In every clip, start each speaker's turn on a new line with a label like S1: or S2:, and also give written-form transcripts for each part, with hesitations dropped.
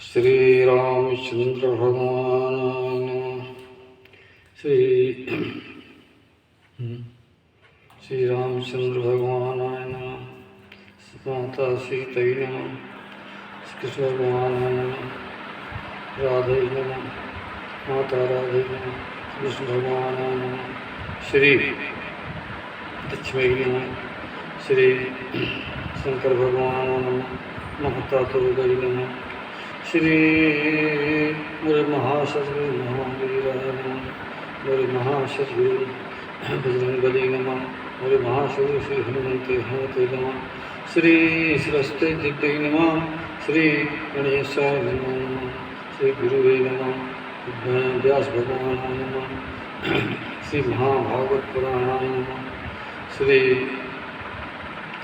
S1: श्री रामचंद्र भगवान श्री रामचंद्र भगवान माता सीता नमः, कृष्ण भगवान नमः, राधे नमः, माता राधे नमः, कृष्ण भगवान नमः, श्री लक्ष्मी नमः, श्री शंकर भगवान नमः, महता दुर्गा नमः, श्री मेरे महासद्गुरु महावीर नमः, मेरे महासद्गुरु बजरंगबली नमः, मेरे महासद्गुरु श्री हनुमते नमः, श्री सरस्वती दिव्य नमः, श्री गणेशाय नमः, श्री गुरुवे नमः, व्यास भगवान नमः, श्री महाभागवत पुराणाय नमः, श्री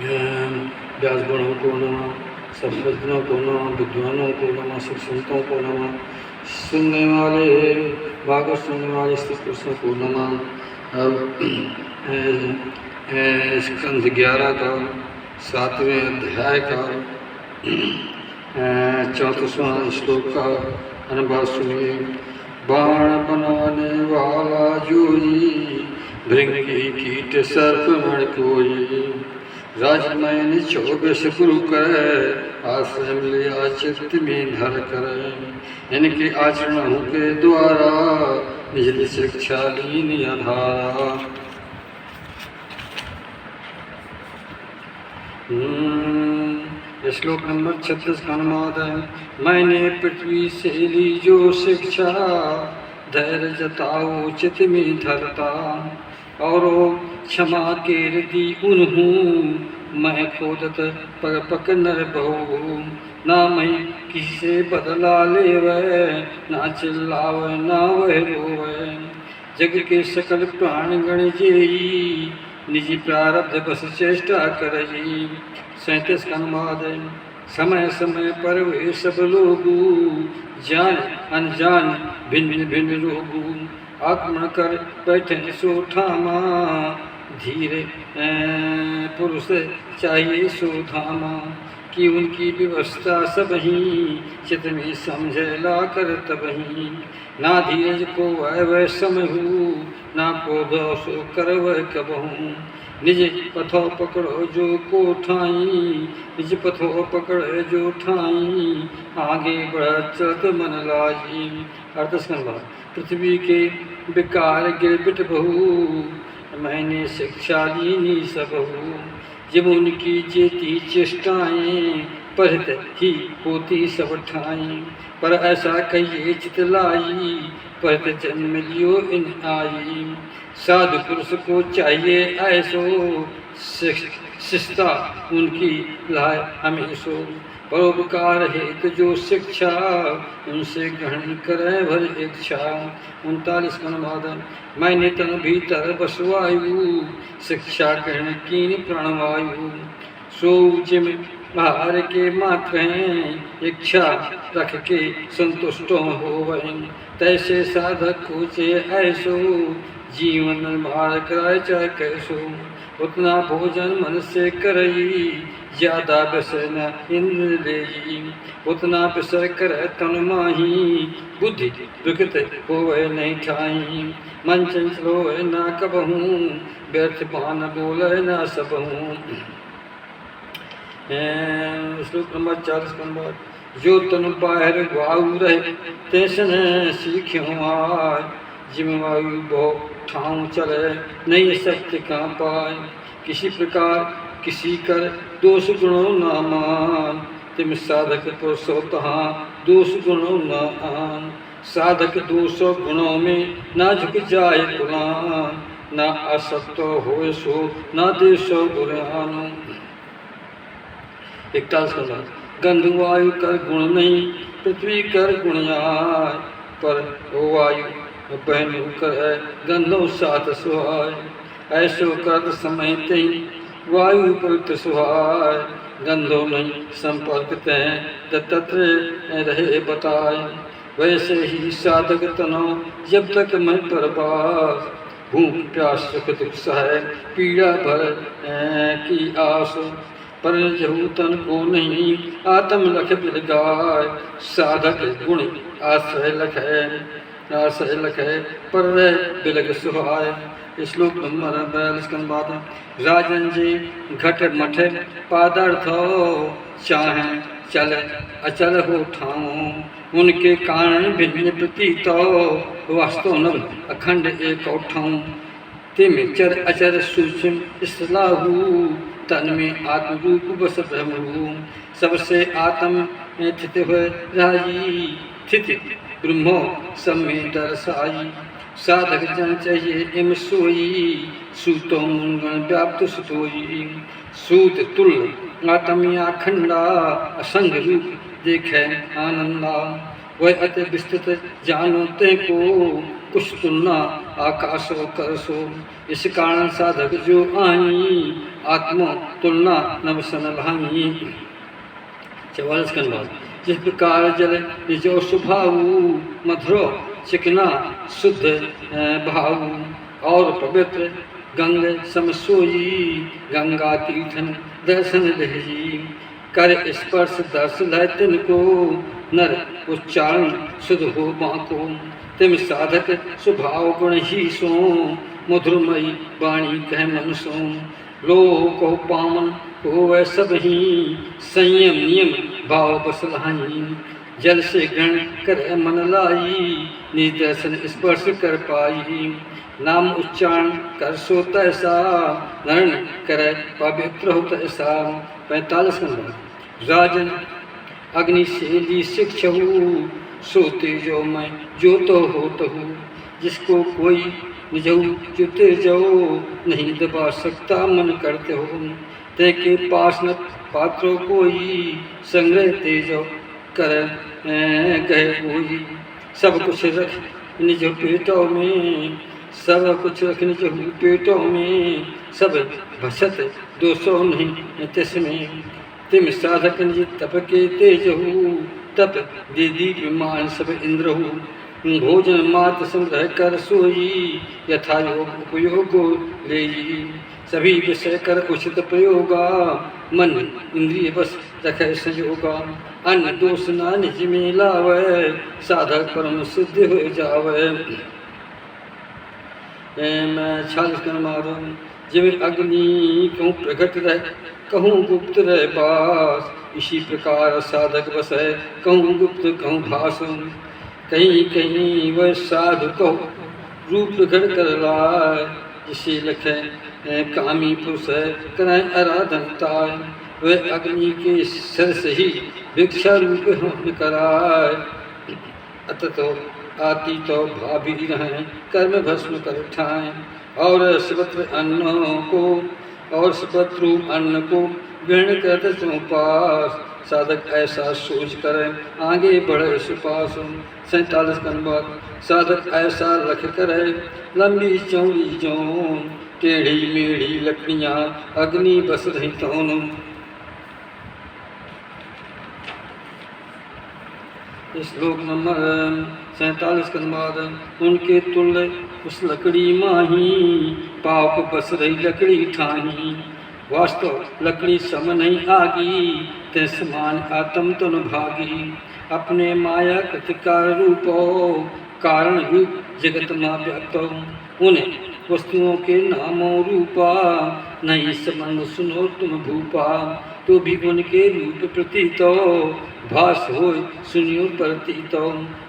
S1: व्यास गणों को नमः, सब सज्जनों को नमः, विद्वानों को नमः, शिव संतों को नमः, सुनने वाले भागवत सुनने वाले स्त्री पुरुषों को नमः। अब स्कंध 11 का 7वें अध्याय का 34वां श्लोक का अनुवाद सुनिए। बाण बनाने वाला जोई, भृंगी कीट सर्प मण कोई, राजमैन 24 गुरु करे, आश्रम लिया चित्त में धर करे। इनके आचरणों के द्वारा निज शिक्षा लीन आधारा। श्लोक नंबर 36 का अनुवाद है। मैंने पृथ्वी से ली जो शिक्षा, धैर्य जताओ चित्त में धरता, और क्षमा के दी उन्हूँ, मैं खोदत पग पक नर बहु। ना मैं किसी से बदला लेवै, ना चिल्लावै ना वह रोवै। जग के सकल प्राण गण जेई, निजी प्रारब्ध बस चेष्टा करई। 37 का अनुवाद है। समय समय पर वे सब लोगू, जान अनजान भिन्न भिन्न रोगू, आक्रमण कर बैठे सो ठामा, धीरे पुरुष चाहिए सो धामा। कि उनकी व्यवस्था सब ही चित में समझे ला कर तबही। ना धीरज को वह समहू, ना क्रोध सो कर वह कबहू। निज पथो पकड़ो जो को ठाई, निज पथो पकड़े जो ठाई, आगे बढ़ चलत मन लाजी। पृथ्वी के विकार गिरबिट बहु, मैंने शिक्षा लीनी सबहू। जब उनकी जेती चेष्टाएं, परत ही होती सब ठाई। पर ऐसा कहिए चितलाई, परत जन्म लियो इन आई। साधु पुरुष को चाहिए ऐसो, शिष्टा उनकी लाए हमेशो। परोपकार हेतु जो शिक्षा, उनसे ग्रहण करे भर इच्छा। 39 का अनुवाद। मैंने तन भीतर बसवायु, शिक्षा ग्रहण कीन प्राणवायु। सो जिम आहार के मात्र हैं, इच्छा रख के संतुष्ट होवै। तैसे साधक खोचे ऐसो, जीवन निर्माण कराए चाहे कैसो। उतना भोजन मन से करई, ज्यादा व्यसन इंद्र लेई। उतना विसर कर तन माही, बुद्धि विकृत होवे नहीं ठाई। मन चंचल होवे ना कबहू, व्यर्थ पान बोले ना सबहू। श्लोक नंबर 40 का अनुवाद। जो तन बाहर वायु रहे, तैसन सीख्यो आय। जिम वायु बहु ठाव चले, नहीं सत्य का पाए। किसी प्रकार किसी कर दोष गुणों न मान, तिम साधक पुरुषो तहाँ दोष गुणों न आन। साधक 200 गुणों में ना झुक जाए तुलान, ना असत्य हो सो ना देशो बुरानो। 41 गंध वायु कर गुण नहीं, पृथ्वी कर गुण आय। पर ओ वायु बहन कर गंधों साथ सुहाय। ऐसो कर समय तई वायु पवित्र सुहाय। गंधों नहीं संपर्क तय, तत्र रहे बताए। वैसे ही साधक तनो जब तक मैं परवास, भूख प्यास सुख दुख सह पीड़ा भर की आस। पर जहू तन को नहीं आत्म लख बिल गाय साधक गुण आश्रय लखै पर बिलग सुहाय। श्लोक नंबर 42 के बाद राजन जी घट मठ पादर्थ चाहे चल अचल हो ठाऊं उनके कारण भिन्न प्रतीत वास्तव नव अखंड एक ठाऊं तिम चर अचर सूक्ष्म सलाहू तन में आत्म रूप बस ब्रह्म सबसे आत्म स्थित हुए राजी स्थित ब्रह्मो सब में दर्शाई साधक जन चाहिए इम सोई सूतो मुनगण व्याप्त सुतोई सूत तुल आत्मिया खंडा असंग रूप देखे आनंदा वह अति विस्तृत जानो ते को कुछ तुलना आकाशो करसो। इस कारण साधक जो आई आत्मा तुलना नवसन लानी। 44 के बाद जिस प्रकार जल निजो स्वभावु मधुरो चिकना शुद्ध भाव और पवित्र गंग समसोई गंगा तीर्थन दर्शन लहजी कर स्पर्श दर्श लय तिनको नर उच्चारण शुद्ध हो बाको तिम साधक स्वभाव गुण ही सो मधुरमयी वाणी कह मन सो लोक को पावन हो वह सब ही संयम नियम भाव बस लाही जल से ग्रहण कर मन लाई निज दर्शन स्पर्श कर पाई नाम उच्चारण कर सो तैसा नरण कर पवित्र हो तैसा। 45 नंबर राजन अग्नि से ली शिक्षहु सोते जो मैं जो तो हो जिसको कोई निजऊ जुते जाओ नहीं दबा सकता मन करते हो ते के पास न पात्रों कोई संग्रह तेजो कर गए कोई सब कुछ रख निज पेटों में सब कुछ रख निज पेटों में सब भसत 200 नहीं तिसमें तिम साधक निज तप के तेजहु तप दे दीप मान सब इंद्रहु भोजन मात संग्रह कर सोई यथा योग उपयोग ले सभी विषय कर उचित प्रयोगा मन इंद्रिय बस रखे संयोगा अन्न दोष ना निज में लावे साधक परम सिद्ध हो जावे। मैं 46 कर मारो जिव अग्नि कहूँ प्रकट रह कहूँ गुप्त रह बास इसी प्रकार साधक बस है कहूँ गुप्त कहूँ भास कहीं कहीं वह साधु को रूप प्रकट कर लाए जिसे लखे कामी पुरुष है कराए आराधनता वह अग्नि के सर से ही भिक्षा रूप कराए अततो आती तो भाभी रहें कर्म भस्म कर उठाएं और स्वत्र अन्न को ग्रहण करते पास साधक ऐसा सोच करें आगे बढ़े सुपास। 47 के बाद साधक ऐसा लख करे लंबी चौड़ी जोन टेढ़ी मेढ़ी लकड़ियाँ अग्नि बस रही तोन। श्लोक नंबर 47 के बाद उनके तुल्य उस लकड़ी माही पाप बस रही लकड़ी ठानी वास्तव लकड़ी सम नहीं आगी ते समान आत्म तन भागी अपने माया कृतिकार रूपो कारण रूप जगत मा व्याप्त उन्हें वस्तुओं के नामों रूपा नहीं संबंध सुनो तुम भूपा तो भी उनके रूप प्रतीतो भास हो सुनियो प्रतीतो।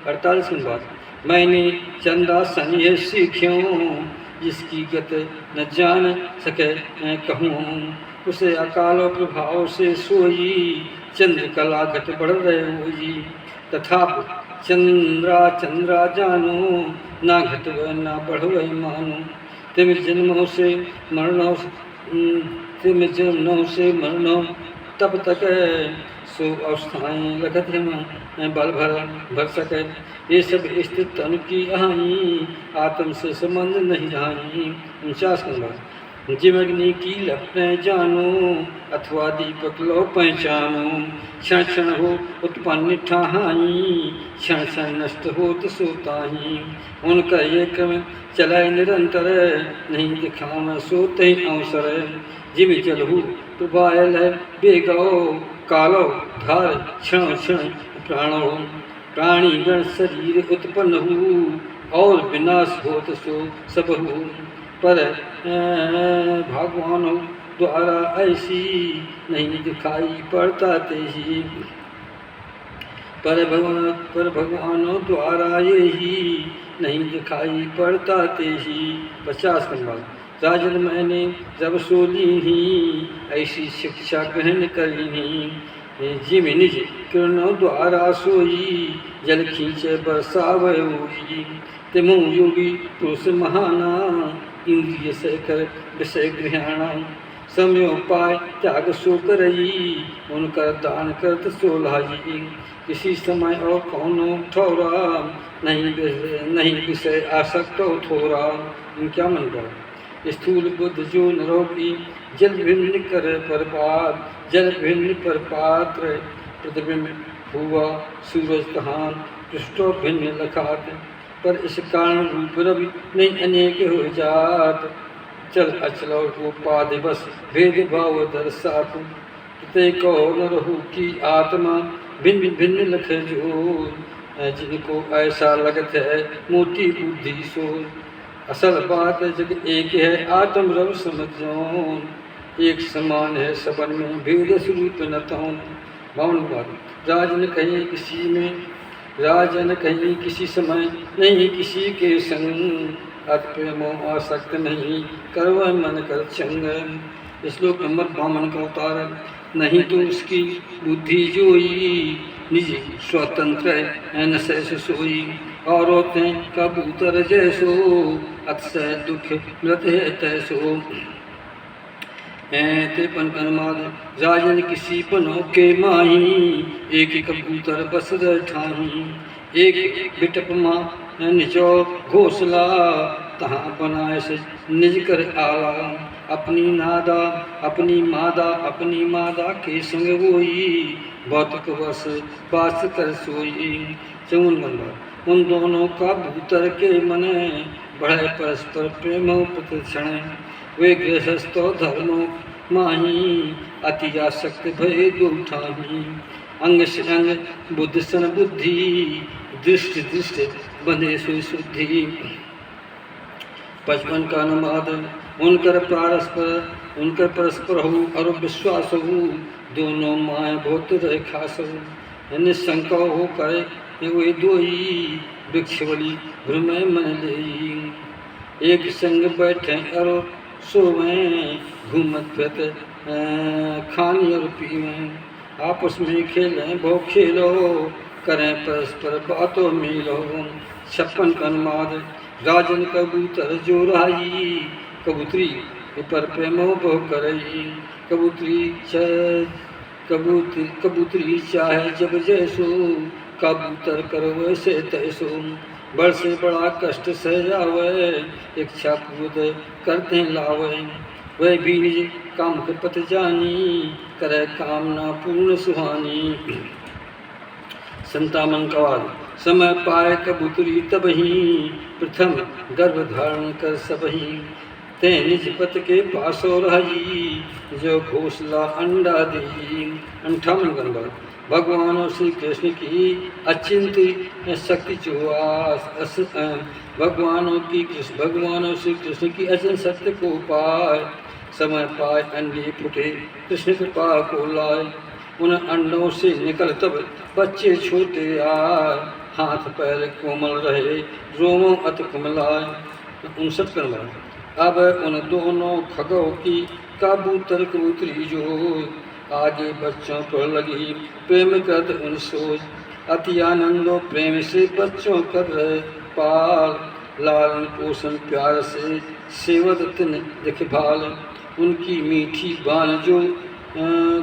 S1: 48 बाद मैंने चंदा सन ये सीख्यों जिसकी गत न जान सके कहूँ उसे अकाल प्रभाव से सोई चंद्र कला घट बढ़ रहे होई तथा चंद्रा जानो ना घटवे ना बढ़वे मानो तिम जन्मों से मरणों तब तक सो अवस्थाएँ लगत है बल भर सके ये सब स्थित तन की हानि आत्म से संबंध नहीं जानी। 49 के बाद जिम अग्नि की लपटें जानो अथवा दीपक लो पहचानो। क्षण क्षण हो उत्पन्न ठाहाई क्षण क्षण नष्ट हो तो सोताही। उनका ये क्रम चलाए निरंतर नहीं दिखाव सोते अवसर। जिम चलहु प्रभायल बेगो कालो धार क्षण क्षण प्राणो। प्राणी गण शरीर उत्पन्न हो और विनाश हो तो सो सब हो। पर भगवानों द्वारा ऐसी नहीं दिखाई पड़ता तेजी। पर भगवानों द्वारा यही नहीं दिखाई पड़ता तेजी। 50 नंबर। राजन मैंने जब सोली ही ऐसी शिक्षा ग्रहण करी। जिम निज किरणों द्वारा सोई जल खींचे बरसावे हुई। तिमो योगी पुरुष महाना इंद्रिय से कर विषय गृहाणा। समयो पाय त्याग सो करई उनकर दान करत सोलाही। किसी समय और कौनो ठोरा नहीं विषय आसक्त थोरा। क्या मन कर स्थूल बुद्ध जो नरोगी जल भिन्न कर प्रपात। जल भिन्न पर पात्र प्रतिबिंब हुआ सूरज कहान पृष्ठों भिन्न लखात। पर इस कारण रूप रवि नहीं अनेक हो जात। चल अचल को पाद बस भेद भाव दर्शात। प्रत्येक न रहु की आत्मा भिन्न भिन्न लख जो। जिनको ऐसा लगत है मोटी बुद्धि सो। असल बात जग एक है आत्म रव समझो। एक समान है सबन में भेद स्वरूप न तौन। बावन बात। राजन कहीं किसी समय नहीं किसी के संग। अप्रेमो आसक्त नहीं करव मन कर चंग। श्लोक नंबर 52 का उतार। नहीं तो उसकी बुद्धि जोई निज स्वतंत्र न सहस सोई। और होते कबूतर जैसो अतिशय दुख मृत है तैसो। 53 कनमाद। राजन किसी पनों के माही एक कबूतर बस ठाही। एक बिटप माँ निजो घोसला तहाँ बनाए से निज कर आला। अपनी मादा के संग होई भौतिक वर्ष बास कर सोई। 54 नंबर। उन दोनों का भूतर के मन बढ़े परस्पर प्रेम प्रतिक्षण। वे गृहस्थो धर्मो माही अति आसक्त भय दुठाही। अंग से अंग बुद्ध सन बुद्धि दृष्टि दृष्टि बंधे सुई शुद्धि। 55 का अनुवाद। उनकर परस्पर हो और विश्वास हो दोनों माए बहुत रहे खास हो। निशंक हो करे वे दोई वृक्षवली भ्रमय मन ले। एक संग बैठे और सोवें घूमत फिरत खानी और पीवें। आपस में खेलें बहु खेलो करें परस्पर बातों मिलो। 56 का अनुवाद। राजन कबूतर जो राई कबूतरी पर प्रेमो बहु करई। कबूतरी चाहे जब जैसो कबूतर करो वैसे तैसो। बड़ से बड़ा कष्ट सह जावे इच्छा पूर्ण करते लावे। वह भी निज काम के पत जानी करे कामना पूर्ण सुहानी। 57 का वाद। समय पाए कबूतरी तबही प्रथम गर्भ धारण कर सबही। ते निज पत के पासो रही जो घोसला अंडा दी। 58 नंबर। भगवान श्री कृष्ण की अचिंत्य शक्ति जो भगवान श्री कृष्ण की अचिंत्य शक्ति को पाए। समय पाए अंडे फुटे कृष्ण कृपा को लाए। उन अंडों से निकल तब बच्चे छोटे आए। हाथ पैर कोमल रहे रोमों अति कुमलाए। 59 नंबर। अब उन दोनों खगों की कबूतर कबूतरी जो आगे बच्चों पर लगी प्रेम कर उन सोच। अति आनंदो प्रेम से बच्चों कर रहे पाल। लालन पोषण प्यार से सेवत तिन देखभाल। उनकी मीठी बान जो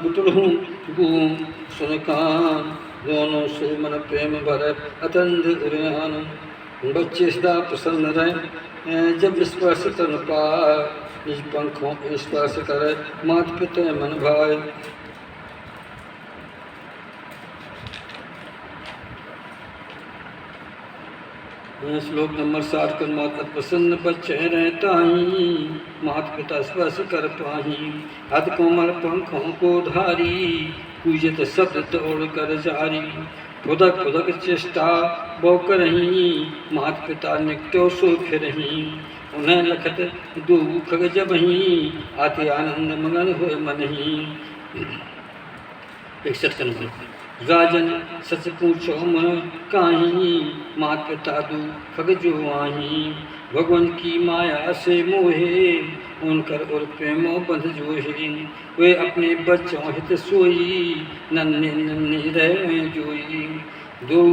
S1: गुटलहूँ गूम सुनकान। दोनों से मन प्रेम भर अतंध उड़ान। बच्चे सदा प्रसन्न रहे जब स्पर्श तन पाए। निज पंखों स्पर्श करे मात पिता मन भाए। श्लोक नंबर 60 कर माता प्रसन्न बच्चे रहता ही मात पिता स्पर्श कर पाही। अत कोमल पंखों को धारी पूजत शब्द दौड़ कर जारी। फुदक फुदक चेष्टा बो करही मात पिता निकटो सो फिरही। उन्हें लखत दुख जबही आते आनंद मगन हुए मनही। 61 कन राजन सच पूछो मन काही मात पिता दुख जो आही। भगवान की माया से मोहे उनकर और प्रेमो बंध जोहे। वे अपने बच्चों हित सोई नन्हे नन्हे रहे जोई। दो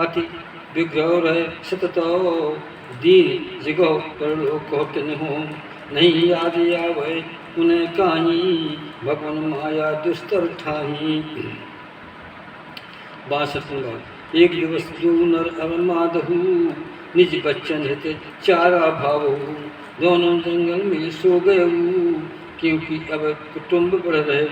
S1: अति विग्रह रहे सततो दीन जगो कर लो कोटन हो। नहीं याद आवे उन्हें काही भगवान माया दुस्तर ठाही। 62 एक दिवस दो नर अव माधहु निज बच्चन हित चारा भावु। दोनों जंगल में सो गए क्योंकि अब कुटुंब बढ़ रहे।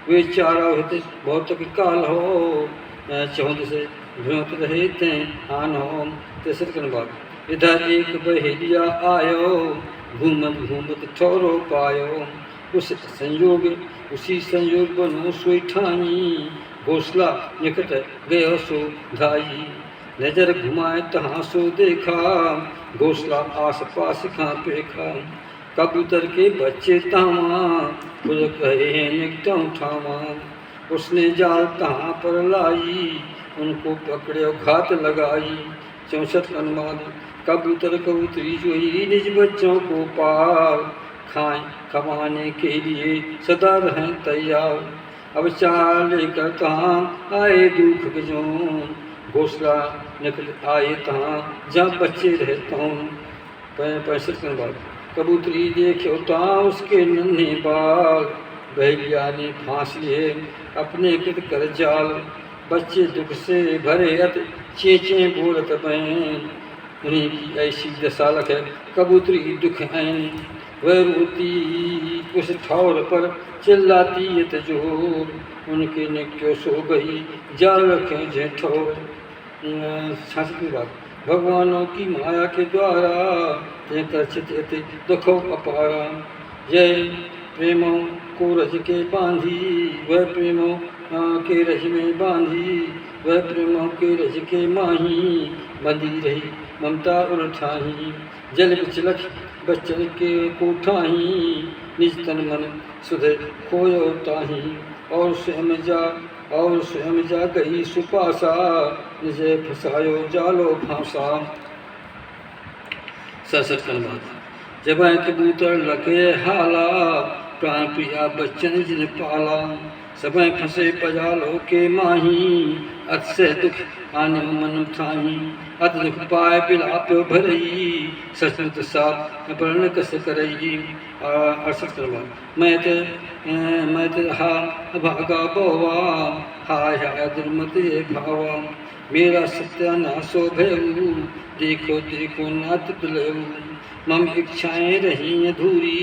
S1: वे चारा हित बहुत काल हो चौंध से भ्योत रहे थे आन हो। 63 कन बाद इधर एक बहेलिया आयो घूमत घूमत ठौरो पायो। उसी संयोग बनो सोई ठाई। घोसला निकट गयो सो धाई। नजर घुमाए तहाँ सो देखा घोसला आस पास खां पेखा। कबूतर के बच्चे तामा फुदक रहे हैं निकटों ठामा। उसने जाल तहाँ पर लाई उनको पकड़े घात लगाई। 64 कन बाद कबूतर कबूतरी जोई निज बच्चों को पार। खाएं कमाने के लिए सदा रहें तैयार। अब चाल लेकर तहाँ आए दुख जो घोसला निकल आए तहाँ जहाँ बच्चे रहता हूँ। 65 कन बाद कबूतरी देखो तहाँ उसके नन्हे बाल। बहेलिया ने फांस लिए अपने पिट कर जाल। बच्चे दुख से भरे अत चेचे बोलत बैन। उन्हीं की ऐसी दशा लखे कबूतरी दुख हैं। वह रोती उस ठौर पर चिल्लाती जोर। उनके निक्यों सो गई जाल रखे जे ठौर। 66 की बात भगवानों की माया के द्वारा कर्षित दुखों अपारा। जय प्रेमों को रज के बांधी वह प्रेमों के रज में बांधी। वह प्रेमों के रज के माही बंधी रही ममता उलठाही। जल बिचलख बच्चन के कोठाही निज तन मन सुध खोयो ताही। और स्वयं जा गई सुपासा निजे फसायो जालो फांसा। 67 कन बाद जब कबूतर लगे हाला प्राण प्रिया बच्चन जिन पाला। सब फंसे पजालो के माही अत से दुख आने मन ठाही। अत दुख पाए बिलाप भरई सचमुच साप वर्ण कस करई। 68 कन बाद मैं हा भागा बोवा हाय हाय दुर्मत ये भावा। मेरा सत्यानाश हो भयऊ देखो देखो नात तुलऊ। मम इच्छाएं रही अधूरी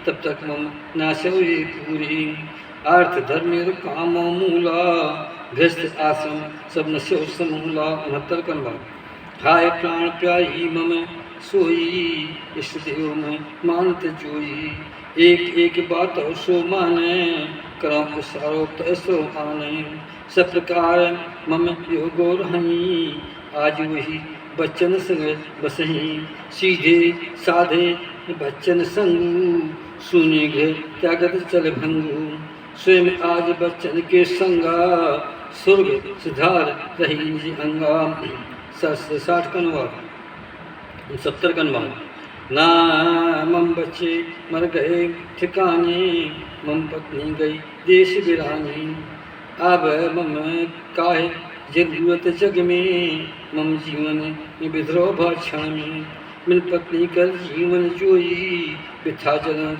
S1: तब तक मम नाश हुई पूरी। अर्थ धर्म काम मूला गृहस्थ आश्रम सब नशो समूला। 69 कन बाद हाय प्राण प्यारी मम सोई इष्ट देव में मानत जोई। एक एक बात सो माने करो सारो तैसो आने। सब प्रकार मम योगो रही आज वही बच्चन संग बसही। सीधे साधे बच्चन संगू सुने गए त्यागत चल भंगू। स्वयं आज बच्चन के संगा स्वर्ग सुधार रही निज अंगा। 60 कन बाद 70 कन बाद ना मम बच्चे मर गए ठिकाने मम पत्नी गई देश बिरानी। अब मम काहे जरूरत जग में मम जीवन विद्रोह भाषण में। मिल पत्नी कर जीवन जोई बिथा जलन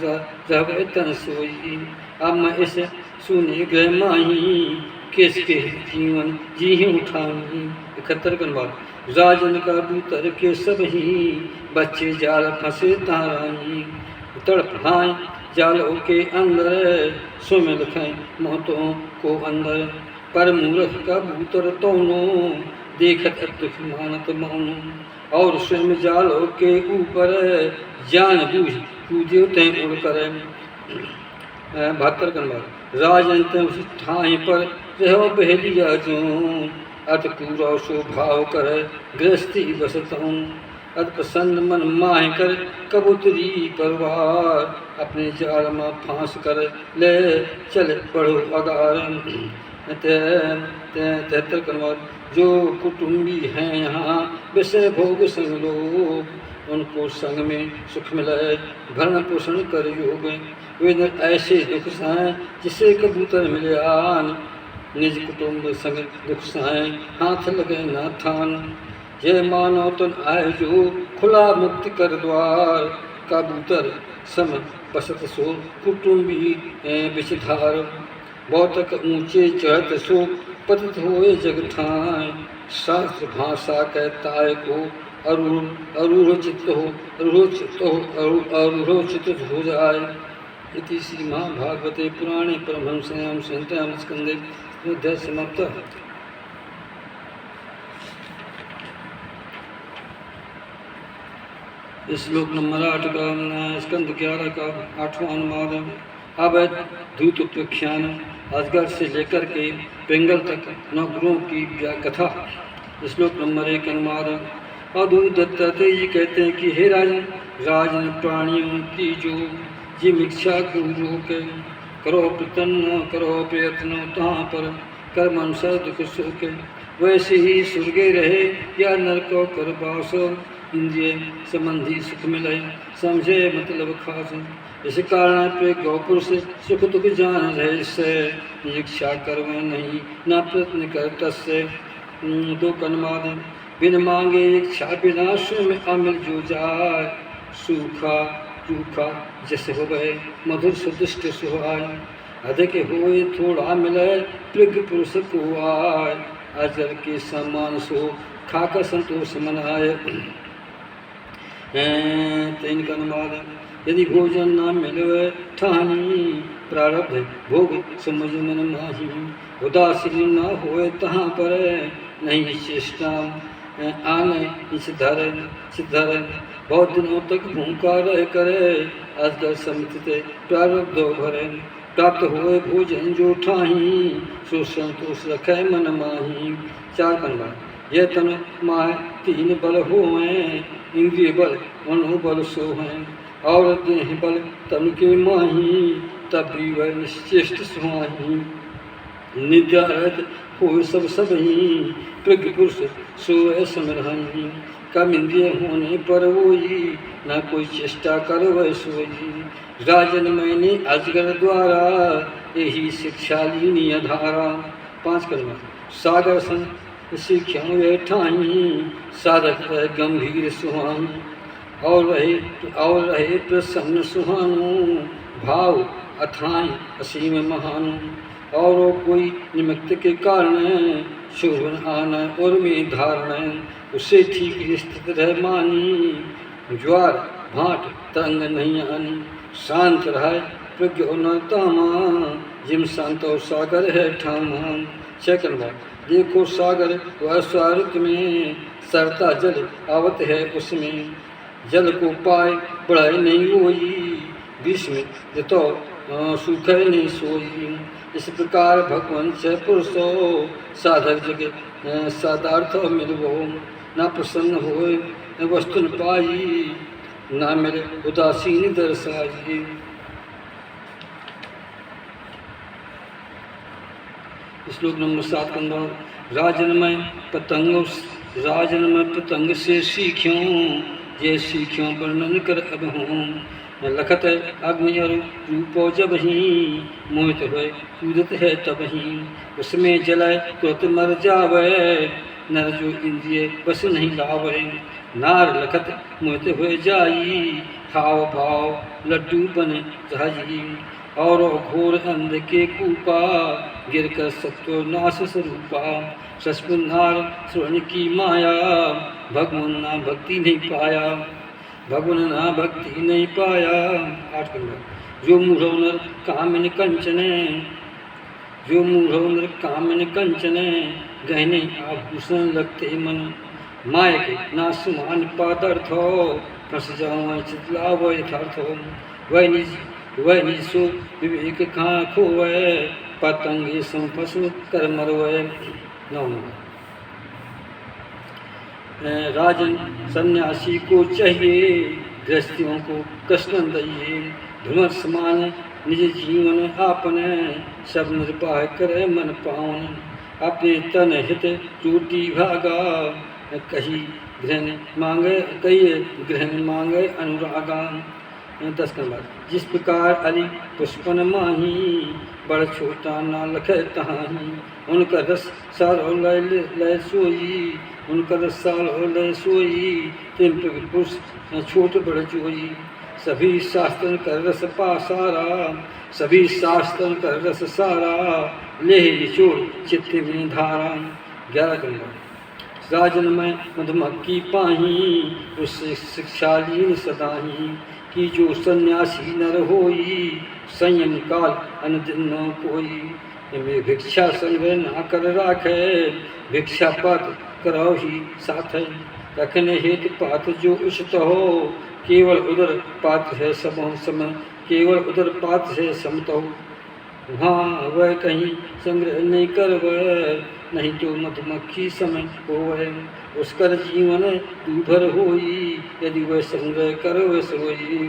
S1: रह तन सोई। अब मैं इस सुने गए माही किसके जीवन जी ही उठाऊंगी। 71 कन बाद राजन का भूतर के सब ही बच्चे जाल फंसे ताराही। तड़पढ़ाएं जालों के अंदर, सुम लखें मौतों को अंदर। पर मूर्ख कबूतर दोनों, देखत दुख मानत मौन। और स्वयं जालों के ऊपर, जान बूझ कूदे तय उड़ कर। 72 कनबार राजंत उस ठाई पर रहो बहेलिया जूं, अत पूरा स्वभाव कर गृहस्थी बसतूं। अत प्रसन्न मन माह कर कबूतरी परवार, अपने जाल में फांस कर ले चल पड़ो अगार। 73 कनबार जो कुटुंबी हैं यहाँ विषय भोग संग लोग, उनको संग में सुख मिले भरण पोषण कर योग। वे ऐसे दुख सहें जिसे कबूतर मिले आन, निज कुटुंब संग दुख सहें हाथ लगे ना थान। जय मानो तन आए जो खुला मुक्त कर द्वार, कबूतर सम बसत सो कुटुंबी विषधार। बहुतक ऊंचे चढ़त सो पतित होए जग ठाए, शास्त्र भाषा कहता है को अरूढ़चित्त हो जाए। इति श्री महाभागवते पुराणे परमहंस्यां संहितायां स्कंदे अध्याय समाप्त। श्लोक नंबर 8 का स्कंद 11 का 8वां अनुवाद। अब दूत प्रख्यान अजगर से लेकर के पिंगल तक 9 गुरुओं की कथा। श्लोक नंबर 1 अनुवाद। अद्भुत दत्तात्रेय जी कहते हैं कि हे राजन प्राणियों की जो जिम इच्छा को रोक, करो प्रतन्न करो प्रयत्न तहाँ पर कर्म अनुसार दुख सुख। वैसे ही स्वर्गे रहे या नरको कर बास, इंद्रिय संबंधी सुख मिले समझे मतलब खास। इस कारण पे गौपुर से सुख दुख जान रहे से, इच्छा कर्म नहीं ना प्रयत्न कर तस्से। 2 कनवाद। बिन मांगे इच्छा बिना स्वयं अमिल जो जाय, सूखा रूखा जैसे हो गए मधुर सुदिष्ट सुहाय। अधिक होए थोड़ा मिले प्रज्ञ पुरुष को आय, अजर के समान सो खाकर संतोष मनाए। 3 का अनुवाद। यदि भोजन न मिलवे ठानी, प्रारब्ध भोग समझ मन माही। उदासीन न होए तहाँ पर नहीं चेष्टा, आने सिद्धर बहुत दिनों तक भूखा रह करे, अजगर समित प्रारब्ध भरे। प्राप्त हुए भोजन जो ठाही, सो संतोष रखे मन माही। 4 कनवा। यह तन माह 3 बल होएं, इंद्रिय बल मनोबल सो हैं, और देह बल तन के माही, तब भी वह निश्चेष्ट सुहाही। निद्यारत हो सब ही, प्रज्ञ पुरुष सोए समरही। कम इंद्रिय होने पर वही, न कोई चेष्टा कर वह सोई। राजन मैंने अजगर द्वारा, यही शिक्षा लीनी अधारा। 5 कलमा। सागर सन सीख्यों वे ठाही, साधक रह गंभीर सुहानी। और रहे प्रसन्न सुहानु, भाव अथाई असीम महानु। और कोई निमित्त के कारण, शोभन आना और में धारण। उसे ठीक स्थित रह मानी, ज्वार भाट तरंग नहीं आनी। शांत रहे प्रज्ञ नरतामा, जिम शांत सागर है ठामा। 6 कनवा। देखो सागर वह स्वारुत में, सरता जल आवत है उसमें। जल को पाए बढ़ाई नहीं होई, विष में तो सूख नहीं सोई। इस प्रकार भगवान से पुरुषो, साधक जग साधार्थ मिलवो। ना प्रसन्न होए न वस्तु न पाई, ना मेरे उदासीन दर्शाई। श्लोक नंबर 7 कंधा। राजन में पतंग से सीख्यों, ये सीख्यों वर्णन कर अब हूँ। लखत अग्नि और रूपो जब ही, मोहित हुए कूदत है तब ही। उसमें जलाए तुरंत मर जावे, नर जो इंद्रिय बस नहीं लावे। नार लखत मोहित हुए जाई, हाव भाव लड्डू बने जाई। और घोर अंध के कूपा, गिर कर सत्व नाश स्वरूपा। सस्पुनार श्रवण की माया, भगवान ना भक्ति नहीं पाया। भगवन ना भक्ति नहीं पाया। 8 कलमा। जो मूढ़ो नर कामिन कंचने, जो मूढ़ो नर कामिन कंचने, गहने आभूषण लगते मन, माय के ना सुमान पादर्थो, फंस जाओ चितलाव यथार्थो। वह निज सो विवेक कहाँ खोवे, पतंगे सम पशु कर मरवे। 9 राजन सन्यासी को चाहिए, गृहस्थियों को कष्ट न दइए। धुमर समान निज जीवन आपने, सब निर्वाह करे मन पावन। अपने तन हित टूटी भागा, कही ग्रहण मांगे अनुरागा। 10 के बाद। जिस प्रकार अली पुष्पन माही, बड़ छोटा ना लखे तहाही। उनका रस सारो लय सोई, उनका रस सारो लय सोई। तिन पुरुष छोट बड़ जोई, सभी शास्त्र कर रस पासारा, सभी शास्त्र कर रस सारा। ले निचोड़ चित्त में धारा। 11 के बाद। राजन में मधुमक्खी पाही, उससे शिक्षा लीन सदाही। कि जो सन्यासी नर होई, संयम काल अनदिन न कोई। में भिक्षा संग्रह ना कर राखे, भिक्षा पात कराओ ही साथ। रखने हेतु पात जो उचित हो, केवल उदर पात है समो समय, केवल उदर पात है समतो। वहाँ वह कहीं संग्रह नहीं करवै, नहीं तो मधुमक्खी समय होवै। उसकर जीवन दूभर होई, यदि वह संग्रह करवै सोई।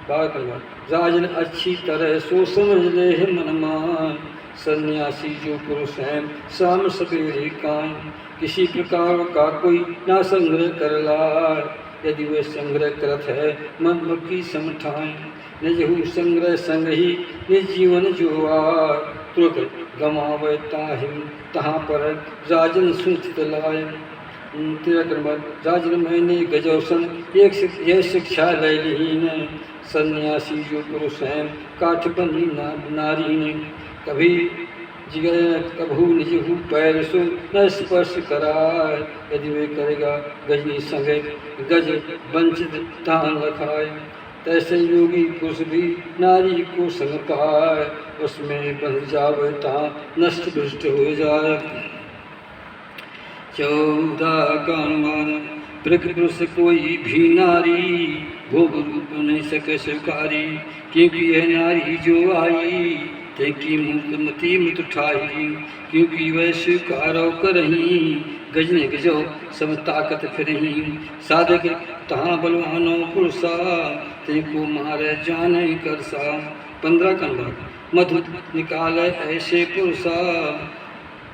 S1: 12 के बाद। राजन अच्छी तरह सो समझ ले मन मान, सन्यासी जो पुरुष है शाम सवेरे कान। किसी प्रकार का कोई ना संग्रह कर लाए, यदि वह संग्रह करत है मधुमक्खी समठाए। निजहु संग्रह संग ही निज जीवन जोआ, तुरत गमावे ताहिम तहाँ पर राजन सुचित लाए। 13 के बाद। राजन मैंने गजौसन यह शिक्षा लैलीन, सन्यासी जो पुरुष हैं काठ बनी नारी ने। कभी कभू निजहु पैर सो न स्पर्श कराए, यदि वे करेगा गजनी संगे गज वंचित तान रखाए। तैसे योगी पुरुष भी नारी को संग पाए, उसमें बंध जावे ता नष्ट भ्रष्ट हो जाए। 14 का अनुमान। प्रकृति पुरुष कोई भी नारी, भोग रूप नहीं सके स्वीकारी। क्योंकि यह नारी जो आई, तेकी मूर्ख मती मत उठाई। क्योंकि वह स्वीकारो करही, गजने गजो सब ताकत फिरही। साधक तहाँ बलवानो पुरुषा, तेको मारे जाने करसा। 15 का अनुमान। मधु निकाले ऐसे पुरुषा,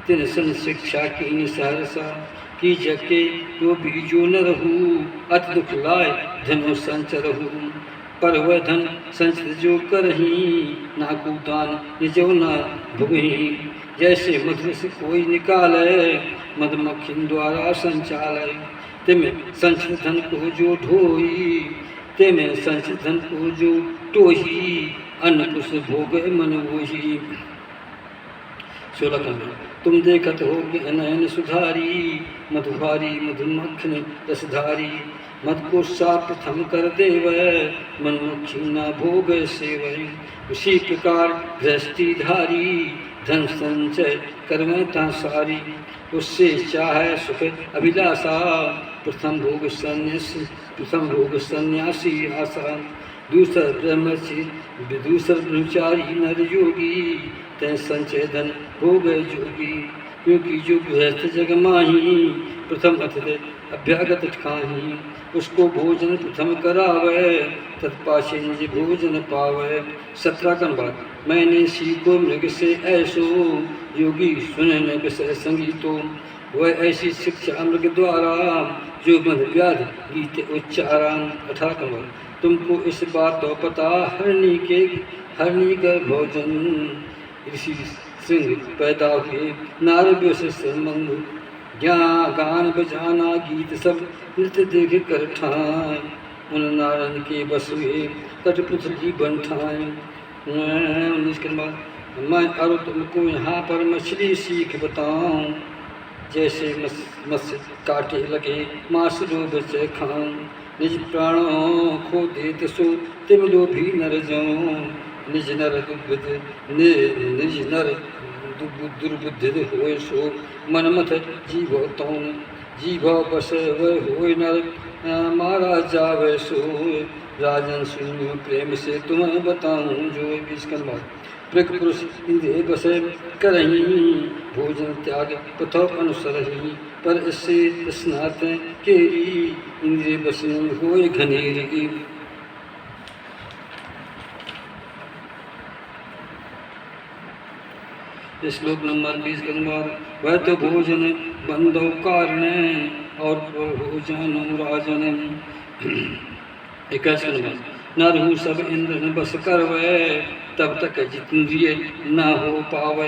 S1: तिन सन शिक्षा की सहरसा। की जके तो बीजो न रहू, अति दुख लाए धनो संचरहू। पर वह धन संचित जो करही, ना को दान निजो न भुगही। जैसे मधु से कोई निकाले, मधुमक्खी द्वारा संचालय। तिमें संचित धन को जो ढोई, तिमें संचित धन को जो टोही। अन्न कुश भोग मन वही। 16 का। तुम देखत हो कि अनयन सुधारी, मधुहारी मधुमक्खन रसधारी। मद को सा प्रथम कर देवै, मधुमक्खी ना भोग सेवै। उसी प्रकार गृहस्थी धारी, धन संचय करवै ता सारी। उससे चाहे सुख अभिलाषा, प्रथम भोग सन्यासी आशा। दूसर ब्रह्मचर्य दूसर ब्रह्मचारी नर योगी, तय संचय धन हो गए जोगी। क्योंकि जो गृहस्थ जग माही, प्रथम अतिथि अभ्यागत खाही। उसको भोजन प्रथम करावे, तत्पाशे निज भोजन पावे। 17 का अनुवाद। मैंने सीखो मृग से ऐसो, योगी सुने न विषय संगीतो। वह ऐसी शिक्षा मृग द्वारा, जो मध व्याध गीत उच्चारा। 18 का अनुवाद। तुमको इस बात तो पता, हरणी का भोजन ऋषि सिंह पैदा हुए। नारद से संबंध ज्ञान गान बजाना गीत सब नृत्य देख कर ठाए। उन नारायण के बस हुए कठपुतली बन ठाए। 19 के बाद। मैं और तुमको यहाँ पर मछली सीख बताऊँ, जैसे मत्स्य काटे लगे मांस लोभ से खाऊं, निज प्राणों खो देत सो तिम लोभी नर जाऊं, निज नर दुर्बुद्ध होय सो मनमथ जीव तौन, जीव बस वह होय नर मारा जावे सोय, राजन सुनियो प्रेम से तुम्हें बताऊं जो। 20 कलमा। प्रक पुरुष इंद्रिय बस करही, भोजन त्याग पथो अनुसरही, पर इससे स्नात केरी, इंद्रिय बस होय घनेरी। श्लोक नंबर 20 के बाद, वह तो भोजन बंदो कारण और भोजन राजन। 21 के बाद, नरहु सब इंद्र न बस करवे, तब तक जितेंद्रिय न हो पावे,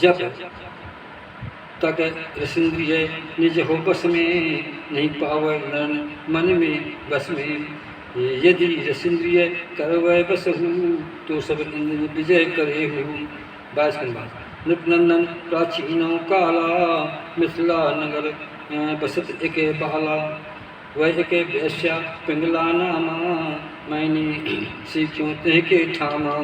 S1: जब तक रसेंद्रिय निज हो बस में नहीं पावे, नर मन में बस में। यदि रसेंद्रिय करवे बस हूँ, तो सब इंद्र विजय करे हूँ। 22 के बाद, नृपनंदन प्राचीनों काला, मिथिला नगर बसत एक बाला, वह एक वैश्या पिंगला नामा, मैंने सीखों ते के ठामा।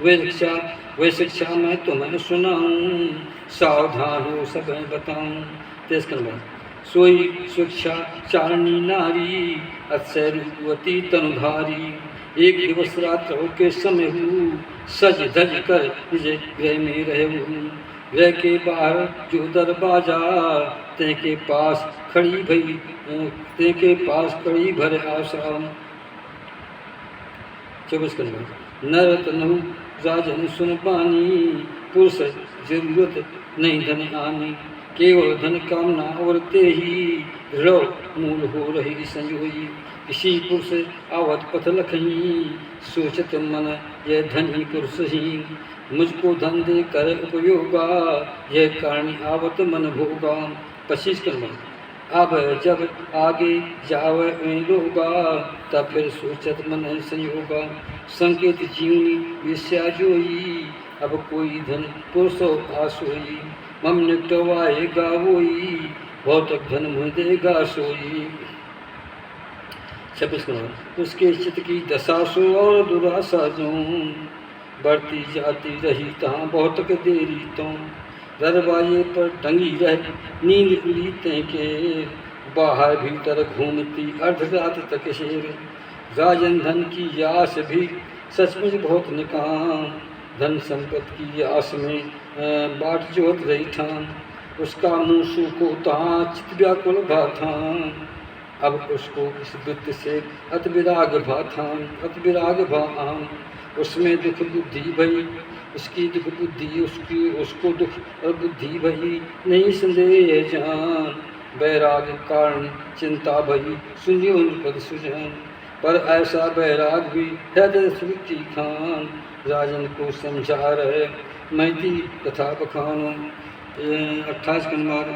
S1: वह शिक्षा मैं तुम्हें सुनाऊं, सावधान हो सब बताऊं। 23 के बाद, सोई शिक्षा चारणी नारी, अक्षय रूपवती तनुधारी, एक दिवस रात्रों के समय हूँ, सज धज कर निज गृह में रहूँ। गृह के बाहर जो दरवाजा, ते के पास खड़ी भर आशा। 24 के बाद, नर तनु राजन सुन पानी, पुरुष जरूरत नहीं धन आनी, केवल धन कामना और ते ही, रो मूल हो रही संजोई। इसी पुरुष आवत पथ लखही, सोचत मन यह धनी पुरुष ही, मुझको धन दे कर उपयोगा, यह कारण आवत मन भोगा। 25 के बाद, अब जब आगे जावे लोगा, तब फिर सोचत मन संयोगा, संकेत जीवनी विषया जोई, अब कोई धन पुरुषो आसोई, मम निकटवाएगा वोई, भौतिक धन मुझ देगा सोई। 26 के बाद, उसके चित्त की दशा सो और दुराशा जो, बढ़ती जाती रही तहाँ बहुत देरी तो, दरवाजे पर टंगी रह नींद उड़ी के, बाहर भीतर घूमती अर्धरात तक शेर। राजन धन की आस भी सचमुच बहुत निकाम, धन संपत्ति की आस में बाट जोत रही ठान, उसका मुँह सूखो तहाँ चित व्याकुल भाथा, अब उसको इस वित्त से अति विराग भान, उसमें दुख बुद्धि भई, उसकी दुख बुद्धि उसको दुख और बुद्धि भई, नहीं संदेह जान, बैराग कारण चिंता भई, सुनियो पद सुजान, पर ऐसा बैराग भी हृदय सुखी खान, राजन को समझा रहे मैती तथा बखानो। 28 के बाद,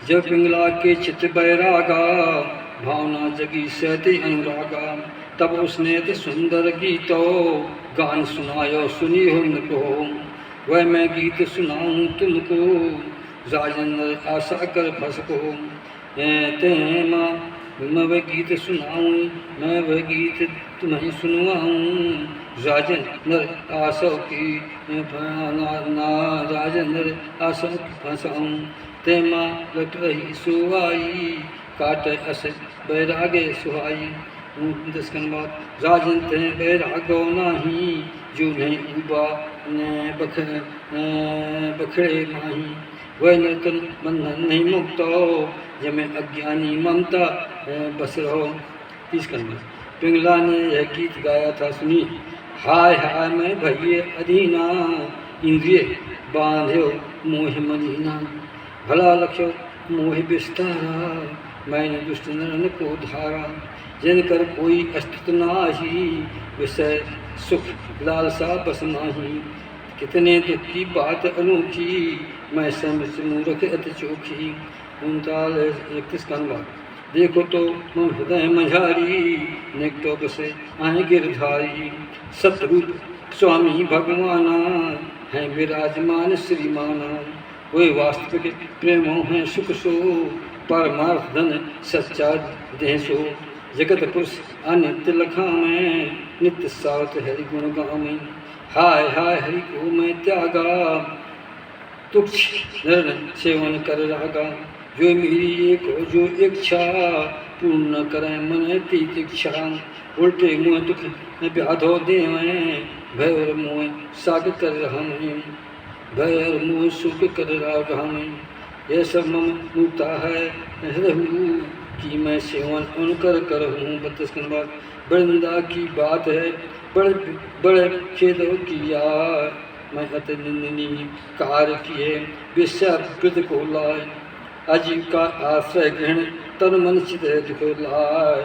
S1: जब पिंगला के चित्त बैरागा, भावना जगी सहते अनुरागा, तब उसने तो सुंदर गीतो गान सुनायो सुनी हो को, वह मैं गीत सुनाऊं तुमको, राजन आशा कर फंस को। मैं वह गीत सुनाऊं, मैं वह गीत तुम्हें सुनवाऊं, राजन नर आशा की राजन नर आशा फंसाऊं, ते माँ लट रही सुवाई, काट अस बैरागे सुहाई। 10 के बाद, राजन ते बैरागो नाही, जो नहीं उबा बखड़े माही, वह नर्तन बंधन नहीं मुक्तो, जब मैं अज्ञानी ममता बस रहो। 30 के बाद, पिंगला ने यह गीत गाया था सुनी, हाय हाय मैं भइये अधीना, इंद्रिय बांध्यो मोह मदीना, भला लक्ष्य मोह विस्तारा, मैंने दुष्ट नरन को धारा, जिनकर कोई अस्तित्व नाही, विषय सुख लालसा बस माही, कितने दुख की बात अनोखी, मैं समझ मूर्ख अति चोखी। 31 का अनुवाद, देखो तो मन हृदय मझारी, निकटो बसे आए गिरधारी, सतरूप स्वामी भगवाना, है विराजमान श्रीमाना, वही वास्तविक प्रेमो है सुख सो, परमार्थ धन सच्चा देह सो। जगत पुरुष अनित्य लखा में, नित्य सावत हरि गुण गावे। हाय हाय हरि को मैं त्यागा, तुक्ष नर सेवन कर रागा। जो मेरी एक जो इच्छा, पूर्ण करें मन तीतिक्षा। उल्टे मुँह दुख व्याधो देवें, भय और मुँह साग कर रहा मैं, भय और मुँह सुख कर रहा मैं। यह सब मम मुक्ता है रहूँ, कि मैं सेवन उनकर करहूँ। 32 के बाद बड़िंदा की बात है, बड़े बड़े खेद किया। मैं अति निंदनीय कार्य किए, विश्वावृत को लाए। आजीविका आश्रय ग्रहण, तन मन चित दुख लाए।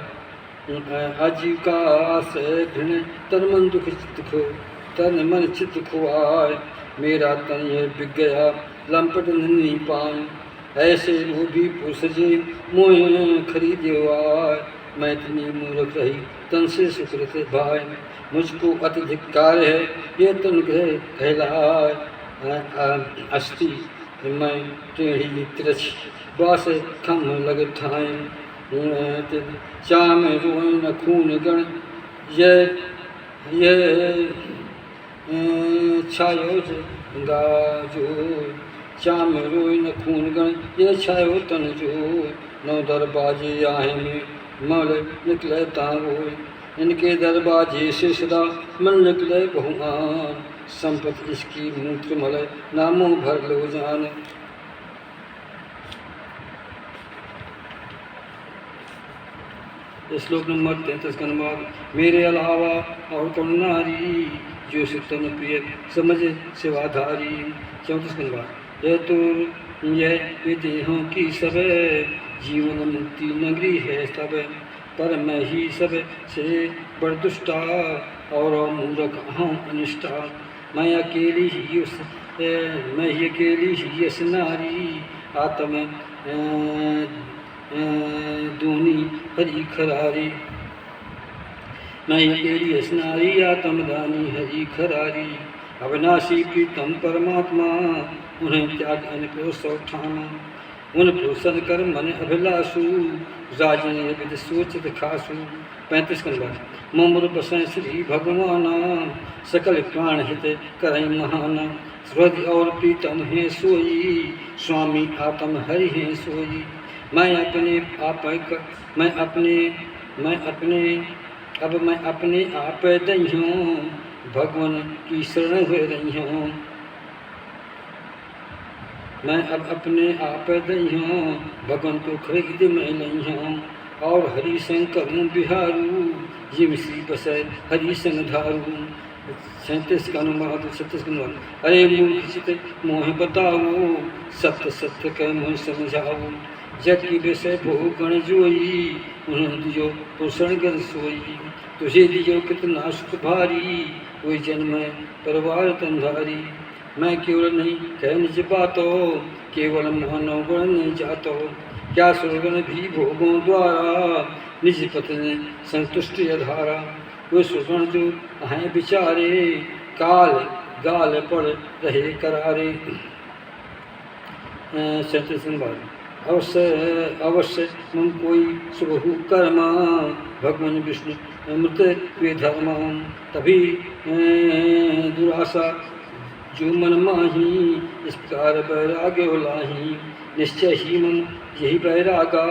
S1: आजीविका आश्रय ग्रहण, तन मन दुख दुख, तन मन चित खुआए। मेरा तन यह बिक गया, लंपट नहीं पाए। ऐसे लोभी पुरुष जी मोह खरीदवाए। मैं इतनी मूर्ख रही, तन से सुकृत भाई। मुझको अति धिक्कार है, ये तन ग्रह कहलाए। अस्थि मैं टेढ़ी तिरछ, बास खम लग ठाए। चाम रोए न खून गण, ये छायो गाजो। चाम रोए न खून गण, ये छायो तन जो। 9 दरबाजे आहे में, मल निकले तांगोय। इनके दरबाजे से सदा मन निकले बहुमान। संपत्ति इसकी मूत्र मल, नामों भर लो जान। श्लोक नंबर 33 का अनुवाद। मेरे अलावा और कौन नारी, जो तन प्रिय समझ सेवाधारी। 34 का अनुवाद। यह तो यह देहों की सब, जीवन मुक्ति नगरी है सब। पर मैं ही सब से बड़ दुष्टा, और मूर्ख हूँ अनिष्ठा। मैं अकेली ही यस नारी, आत्म दूनी हरि खरारी। मैं अकेली यस नारी, आत्मदानी हरि खरारी। अविनाशी प्रीतम परमात्मा, उन्हें त्याग अनपुरुष ठाना। उन पुरुषन कर मन अभिलाषु, राजन विद सोचित खासु। 35 का अनुवाद। मुमुर बसै श्री भगवाना, सकल प्राण हित करई महाना। हृदय और प्रीतम है सोई, स्वामी आत्म हरि है सोई। मैं अपने आप दइयों, भगवान की शरण हुए रहियों। मैं अब अपने आप दइयों, भगवान को खरीद में लइयों। और हरि संग करूँ बिहारू, जिम सी बसै हरि संग धारू। 37 का अनुवाद। 37 का अनुवाद। अरे मूर्ख चित मोह बताओ, सत्य सत्य कह मोह समझाओ। जग की विषय भोग गण जोई, उन्हें दियो पोषण कर सोई। तुझे दियो कितना सुख भारी, वही जन्म परिवार तंधारी। मैं केवल नहीं कह निज बातों, केवल मानव गुण नहीं जातो। क्या सुगण भी भोगों द्वारा, निज पत्नी संतुष्टि अधारा। वे सुगण जो हैं बिचारे, काल गाल पड़ रहे करारे। 37 बार। अवश्य मम कोई शुभ कर्मा, भगवान विष्णु मृत वे धर्मा। तभी दुराशा जो मन माही, इस प्रकार वैराग्य लाही। निश्चय ही मन यही वैरागा,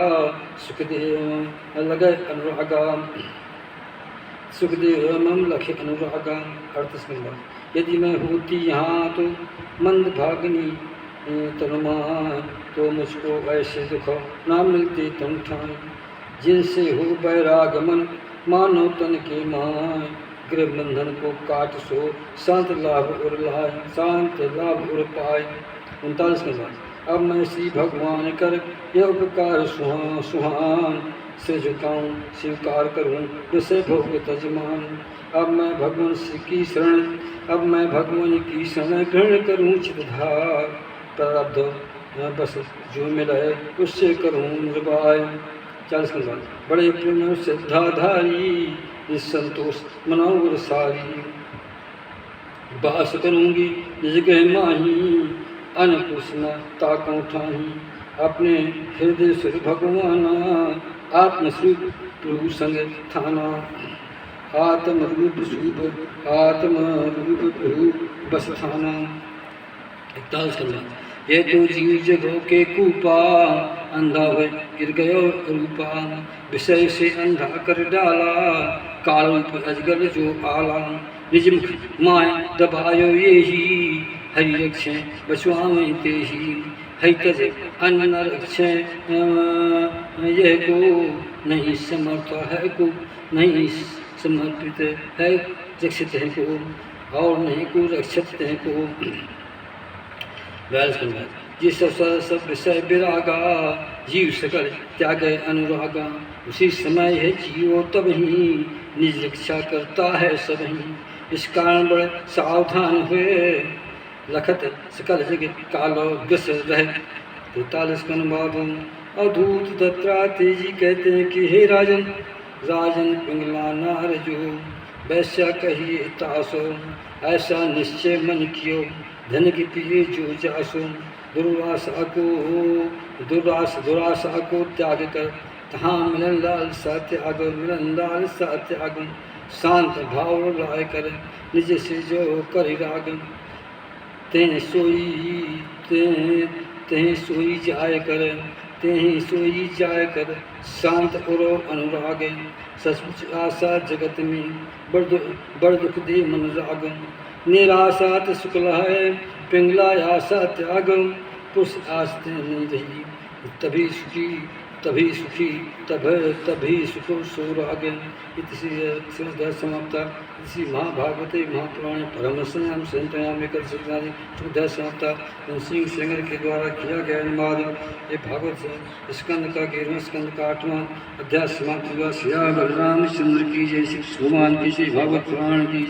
S1: सुखदेव लगे अनुरागा। सुखदेव मम लखे अनुरागा। 38 नंबर। यदि मैं होती यहाँ तो मंद भागनी तनुमान, तो मुझको ऐसे दुख ना मिलते तन ठान। जिनसे हो बैराग मन, मानो तन के माय। गृह बंधन को काट सो, शांत लाभ उर लाए, शांत लाभ उर पाए। 39 के बाद। अब मैं श्री भगवान कर यह उपकार सुहान, से झुकाऊं स्वीकार करूं विषय भोग तजमान। अब मैं भगवान की शरण ग्रहण करूं चितधार। प्रारब्ध बस जो मिला है उससे करूं निर्वाय। 40 के बाद। बड़े प्रेम श्रद्धाधारी, इस संतोष मनोवर सारी। बास करूंगी निज गृह माही, अन्नपूर्ण ताकों ठाही अपने हृदय सुर भगवाना आत्मस्वरूप प्रभु संग थाना आत्मरूप स्वरूप आत्मरूप प्रभु बस थाना। 41 करना ये तो जीव जगो के कूपा अंधा हुए गिर गयो रूपा विषय से अंधा कर डाला कालरूप अजगर जो आला निज मुख माय दबायो ये ही हरि रक्षे बचवावे ते ही हरि तज अन्न रक्षे ये को नहीं समर्थ है को नहीं समर्पित है रक्षित है को और नहीं को रक्षित है को। जिस सब विषय विरागा जीव सकल त्यागे अनुरागा उसी समय है जीवो तब ही निज रक्षा करता है सब ही। इस कारण बड़े सावधान हुए लखत सकल जगत कालो ग्रस रहे। 43 का अनुवाद। अवधूत दत्तात्रेय जी कहते हैं कि हे राजन राजन पिंगला नार जो वैश्या कहिए तासो ऐसा निश्चय मन कियो धन की पिए जो जासो दुराशा को त्याग कर तहाँ मिलन लाल सा त्याग मिलन लाल सा त्याग शांत भाव लाय कर निज से जो कर राग तें सोई जाय कर तें सोई जाय कर शांत उरो अनुराग सचमुच आशा जगत में बड़ दुख दे मन राग निराशा शुक्ल है पिंगला आशा त्याग पुरुष आस्ते नहीं रही तभी सुखी तभी सुखो सौराग। इति समाप्ता इसी महाभागवते महापुराणे परमहंस्याम संहितायाम एक शुद्ध समाप्ता सिंह सेंगर के द्वारा किया गया अनुवाद। ये भागवत स्कंद का 11वां स्कंद का 8वां अध्याय समाप्त हुआ। श्री राम चंद्र की जय, श्री हनुमान की जय, भागवत पुराण की